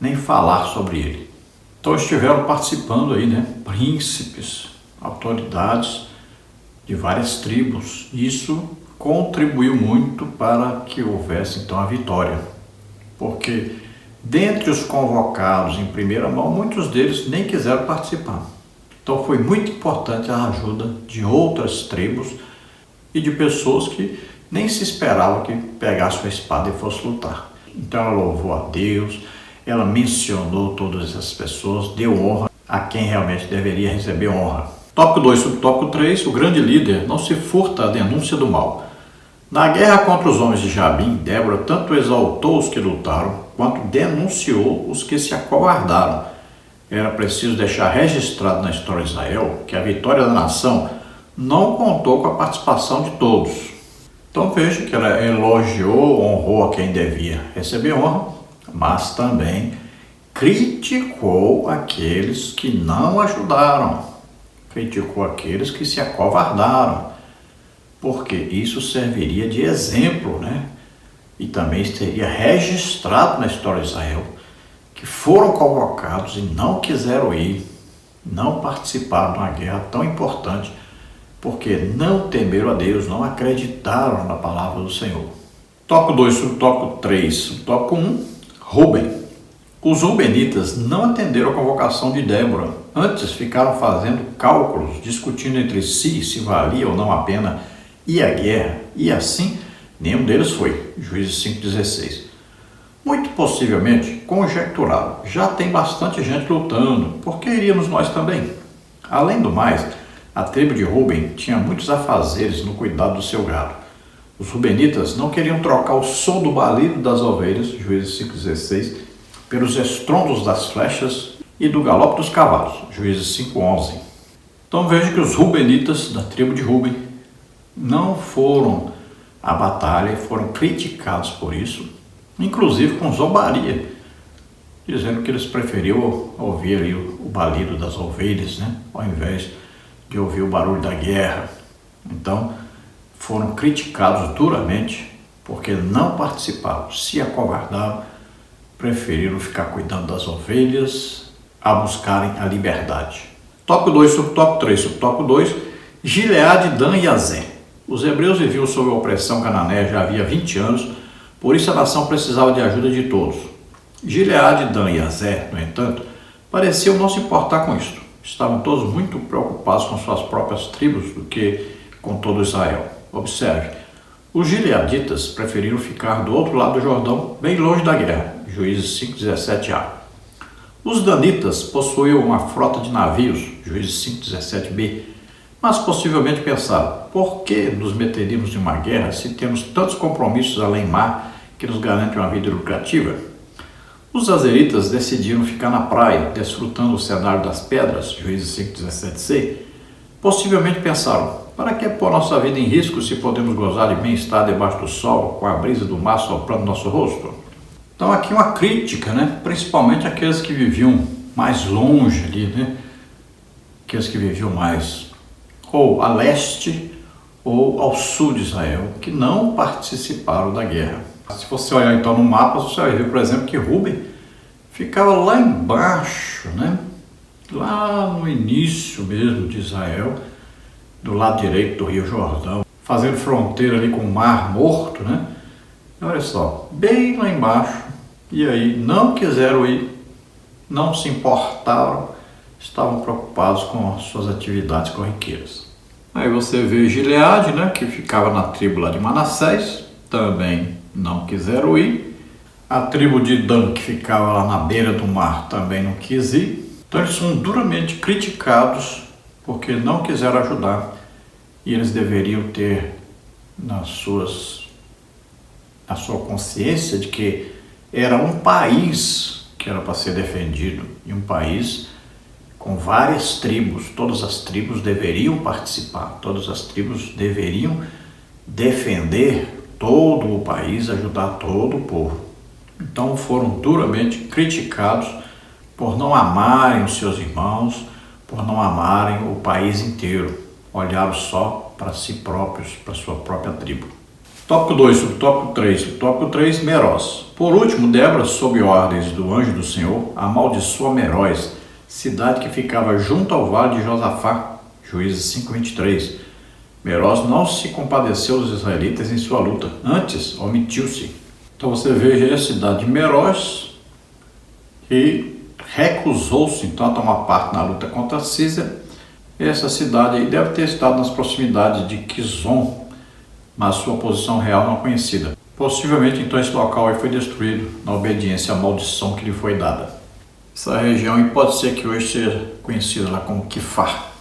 nem falar sobre ele. Então estiveram participando aí, né, príncipes, autoridades de várias tribos. Isso contribuiu muito para que houvesse então a vitória. Porque dentre os convocados em primeira mão, muitos deles nem quiseram participar. Então foi muito importante a ajuda de outras tribos e de pessoas que nem se esperava que pegasse uma espada e fosse lutar. Então ela louvou a Deus, ela mencionou todas essas pessoas, deu honra a quem realmente deveria receber honra. Tópico 2, subtópico 3, o grande líder não se furta à denúncia do mal. Na guerra contra os homens de Jabim, Débora tanto exaltou os que lutaram, quanto denunciou os que se acovardaram. Era preciso deixar registrado na história de Israel que a vitória da nação não contou com a participação de todos. Então veja que ela elogiou, honrou a quem devia receber honra, mas também criticou aqueles que não ajudaram, criticou aqueles que se acovardaram, porque isso serviria de exemplo, né? E também seria registrado na história de Israel, que foram convocados e não quiseram ir, não participaram de uma guerra tão importante, porque não temeram a Deus, não acreditaram na palavra do Senhor. Tópico 2, subtópico 3, subtópico 1, Ruben. Os rubenitas não atenderam a convocação de Débora, antes ficaram fazendo cálculos, discutindo entre si se valia ou não a pena ir à guerra, e assim nenhum deles foi. Juízes 5,16. Muito possivelmente conjecturaram, já tem bastante gente lutando, por que iríamos nós também? Além do mais, a tribo de Ruben tinha muitos afazeres no cuidado do seu gado. Os rubenitas não queriam trocar o som do balido das ovelhas, Juízes 5,16, pelos estrondos das flechas e do galope dos cavalos, Juízes 5,11. Então veja que os rubenitas da tribo de Ruben não foram à batalha e foram criticados por isso, inclusive com zombaria, dizendo que eles preferiam ouvir ali o balido das ovelhas, né, ao invés de ouvir o barulho da guerra. Então foram criticados duramente porque não participaram, se acovardaram, preferiram ficar cuidando das ovelhas a buscarem a liberdade. Tópico 2, subtópico 3, subtópico 2, Gileade, Dan e Azé. Os hebreus viviam sob a opressão cananeia já havia 20 anos, por isso a nação precisava de ajuda de todos. Gileade, Dan e Azer, no entanto, pareciam não se importar com isto. Estavam todos muito preocupados com suas próprias tribos do que com todo Israel. Observe, os gileaditas preferiram ficar do outro lado do Jordão, bem longe da guerra. Juízes 5:17a. Os danitas possuíam uma frota de navios, Juízes 5:17b, mas possivelmente pensaram, por que nos meteríamos em uma guerra se temos tantos compromissos além-mar que nos garantem uma vida lucrativa? Os azeritas decidiram ficar na praia, desfrutando o cenário das pedras, Juízes 5:17c. Possivelmente pensaram, para que pôr nossa vida em risco se podemos gozar de bem-estar debaixo do sol, com a brisa do mar soprando no nosso rosto? Então aqui uma crítica, principalmente aqueles que viviam mais longe ali, aqueles que viviam mais ou a leste ou ao sul de Israel, que não participaram da guerra. Se você olhar então no mapa, você vai ver, por exemplo, que Ruben ficava lá embaixo, lá no início mesmo de Israel, do lado direito do Rio Jordão, fazendo fronteira ali com o Mar Morto, Olha só, bem lá embaixo, e aí não quiseram ir, não se importaram, estavam preocupados com as suas atividades corriqueiras. Aí você vê Gileade, que ficava na tribo lá de Manassés, também não quiseram ir. A tribo de Dan, que ficava lá na beira do mar, também não quis ir. Então eles são duramente criticados porque não quiseram ajudar, e eles deveriam ter na sua consciência de que era um país que era para ser defendido, e um país com várias tribos. Todas as tribos deveriam participar, todas as tribos deveriam defender todo o país, ajudar todo o povo. Então foram duramente criticados por não amarem os seus irmãos, por não amarem o país inteiro. Olharam só para si próprios, para sua própria tribo. Tópico 2, subtópico 3. Subtópico 3, Meroz. Por último, Débora, sob ordens do anjo do Senhor, amaldiçoa Meroz, cidade que ficava junto ao vale de Josafá, Juízes 5:23. Meroz não se compadeceu dos israelitas em sua luta, antes omitiu-se. Então você veja a cidade de Meroz, que recusou-se então a tomar parte na luta contra Císera. Essa cidade aí deve ter estado nas proximidades de Quizon, mas sua posição real não é conhecida. Possivelmente então esse local aí foi destruído na obediência à maldição que lhe foi dada. Essa região aí pode ser que hoje seja conhecida lá como Quifar.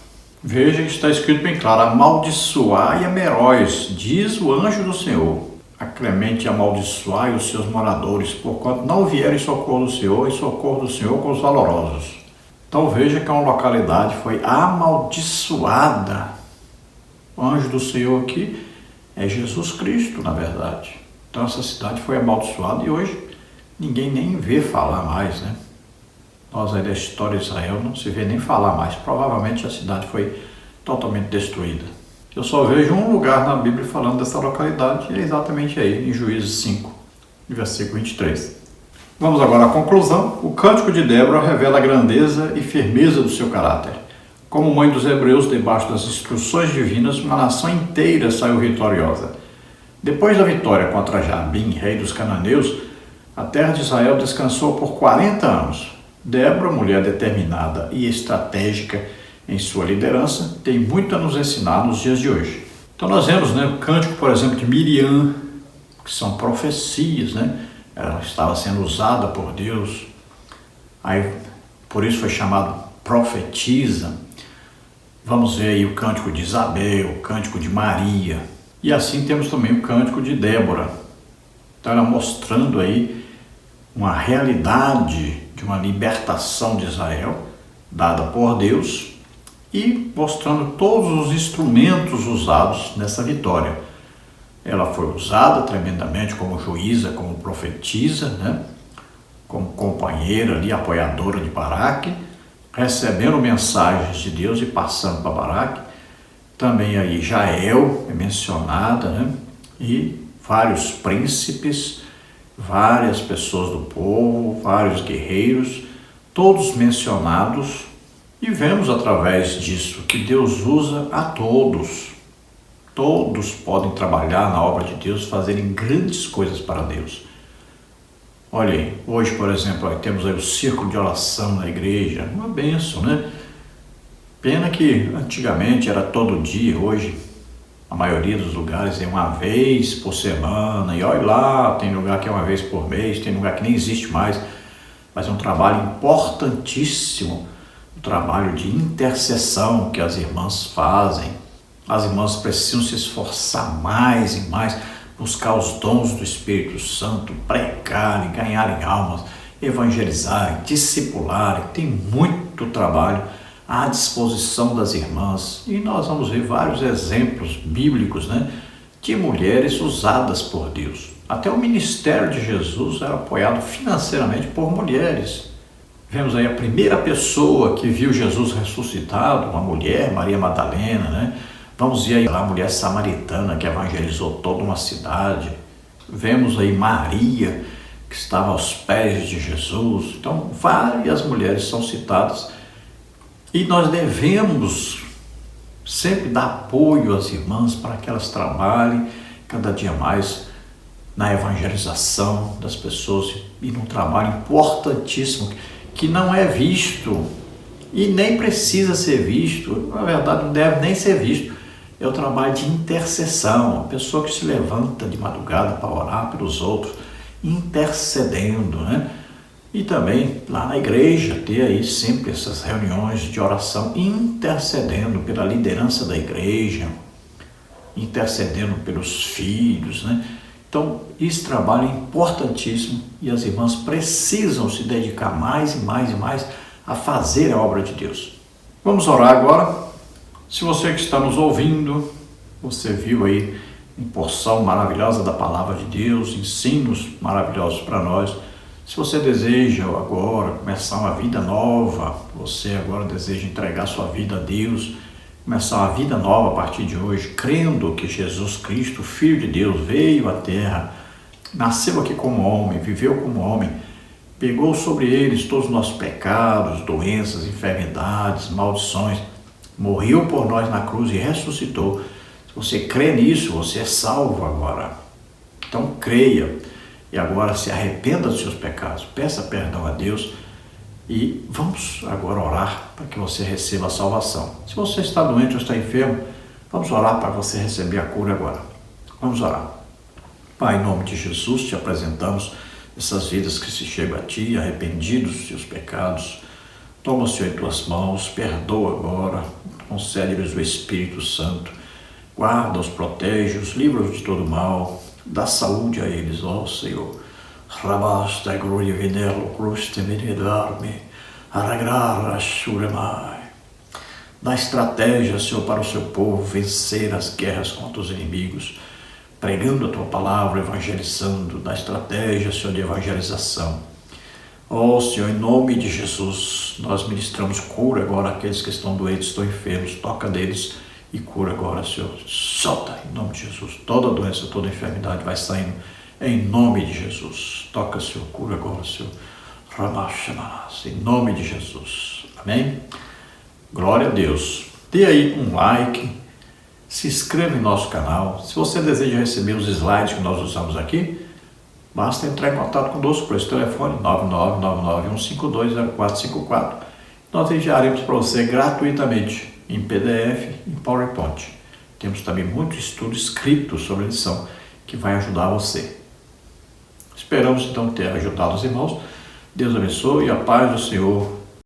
Veja que está escrito bem claro, amaldiçoai a Meroz, diz o anjo do Senhor. A Clemente amaldiçoai os seus moradores, porquanto não vieram em socorro do Senhor, em socorro do Senhor com os valorosos. Então veja que uma localidade foi amaldiçoada. O anjo do Senhor aqui é Jesus Cristo, na verdade. Então essa cidade foi amaldiçoada e hoje ninguém nem vê falar mais, Nós aí da história de Israel não se vê nem falar mais. Provavelmente a cidade foi totalmente destruída. Eu só vejo um lugar na Bíblia falando dessa localidade, e é exatamente aí, em Juízes 5, versículo 23. Vamos agora à conclusão. O cântico de Débora revela a grandeza e firmeza do seu caráter. Como mãe dos hebreus, debaixo das instruções divinas, uma nação inteira saiu vitoriosa. Depois da vitória contra Jabim, rei dos cananeus, a terra de Israel descansou por 40 anos. Débora, mulher determinada e estratégica em sua liderança, tem muito a nos ensinar nos dias de hoje. Então nós vemos o cântico, por exemplo, de Miriam, que são profecias, Ela estava sendo usada por Deus, aí por isso foi chamado profetisa. Vamos ver aí o cântico de Isabel, o cântico de Maria, e assim temos também o cântico de Débora. Então ela mostrando aí uma realidade de uma libertação de Israel dada por Deus e mostrando todos os instrumentos usados nessa vitória. Ela foi usada tremendamente como juíza, como profetisa, como companheira ali, apoiadora de Baraque, recebendo mensagens de Deus e passando para Baraque. Também aí Jael é mencionada, e vários príncipes, várias pessoas do povo, vários guerreiros, todos mencionados, e vemos através disso que Deus usa a todos. Todos podem trabalhar na obra de Deus, fazerem grandes coisas para Deus. Olha aí, hoje, por exemplo, temos aí o círculo de oração na igreja, uma bênção, né? Pena que antigamente era todo dia, hoje a maioria dos lugares é uma vez por semana, e olha lá, tem lugar que é uma vez por mês, tem lugar que nem existe mais, mas é um trabalho importantíssimo, o trabalho de intercessão que as irmãs fazem. As irmãs precisam se esforçar mais e mais, buscar os dons do Espírito Santo, pregarem, ganharem almas, evangelizarem, discipularem. Tem muito trabalho à disposição das irmãs. E nós vamos ver vários exemplos bíblicos, né, de mulheres usadas por Deus. Até o ministério de Jesus era apoiado financeiramente por mulheres. Vemos aí a primeira pessoa que viu Jesus ressuscitado, uma mulher, Maria Madalena, né? Vamos ver aí a mulher samaritana que evangelizou toda uma cidade. Vemos aí Maria, que estava aos pés de Jesus. Então, várias mulheres são citadas. E nós devemos sempre dar apoio às irmãs para que elas trabalhem cada dia mais na evangelização das pessoas e num trabalho importantíssimo que não é visto e nem precisa ser visto, na verdade não deve nem ser visto, é o trabalho de intercessão, a pessoa que se levanta de madrugada para orar pelos outros, intercedendo, né? E também lá na igreja ter aí sempre essas reuniões de oração, intercedendo pela liderança da igreja, intercedendo pelos filhos, né? Então, esse trabalho é importantíssimo e as irmãs precisam se dedicar mais e mais e mais a fazer a obra de Deus. Vamos orar agora. Se você que está nos ouvindo, você viu aí uma porção maravilhosa da palavra de Deus, ensinos maravilhosos para nós. Se você deseja agora começar uma vida nova, você agora deseja entregar sua vida a Deus, começar uma vida nova a partir de hoje, crendo que Jesus Cristo, Filho de Deus, veio à terra, nasceu aqui como homem, viveu como homem, pegou sobre eles todos os nossos pecados, doenças, enfermidades, maldições, morreu por nós na cruz e ressuscitou. Se você crê nisso, você é salvo agora. Então creia e agora se arrependa dos seus pecados, peça perdão a Deus e vamos agora orar para que você receba a salvação. Se você está doente ou está enfermo, vamos orar para você receber a cura agora. Vamos orar. Pai, em nome de Jesus, te apresentamos essas vidas que se chegam a Ti, arrependidos dos seus pecados. Toma, Senhor, em Tuas mãos, perdoa agora, concede-lhes o Espírito Santo, guarda-os, protege-os, livra-os de todo mal, dá saúde a eles, ó Senhor. Rabasta gloria venelo cruste menedarme, aragrar shuremai. Dá estratégia, Senhor, para o seu povo vencer as guerras contra os inimigos, pregando a Tua palavra, evangelizando. Dá estratégia, Senhor, de evangelização. Ó Senhor, em nome de Jesus, nós ministramos cura agora àqueles que estão doentes, estão enfermos, toca neles e cura agora, Senhor. Solta, em nome de Jesus, toda doença, toda enfermidade vai saindo, em nome de Jesus. Toca, Senhor, cura agora, Senhor. Em nome de Jesus. Amém? Glória a Deus. Dê aí um like, se inscreva em nosso canal. Se você deseja receber os slides que nós usamos aqui, basta entrar em contato conosco por esse telefone 99991520454. Nós enviaremos para você gratuitamente em PDF e PowerPoint. Temos também muito estudo escrito sobre a lição que vai ajudar você. Esperamos então ter ajudado os irmãos. Deus abençoe e a paz do Senhor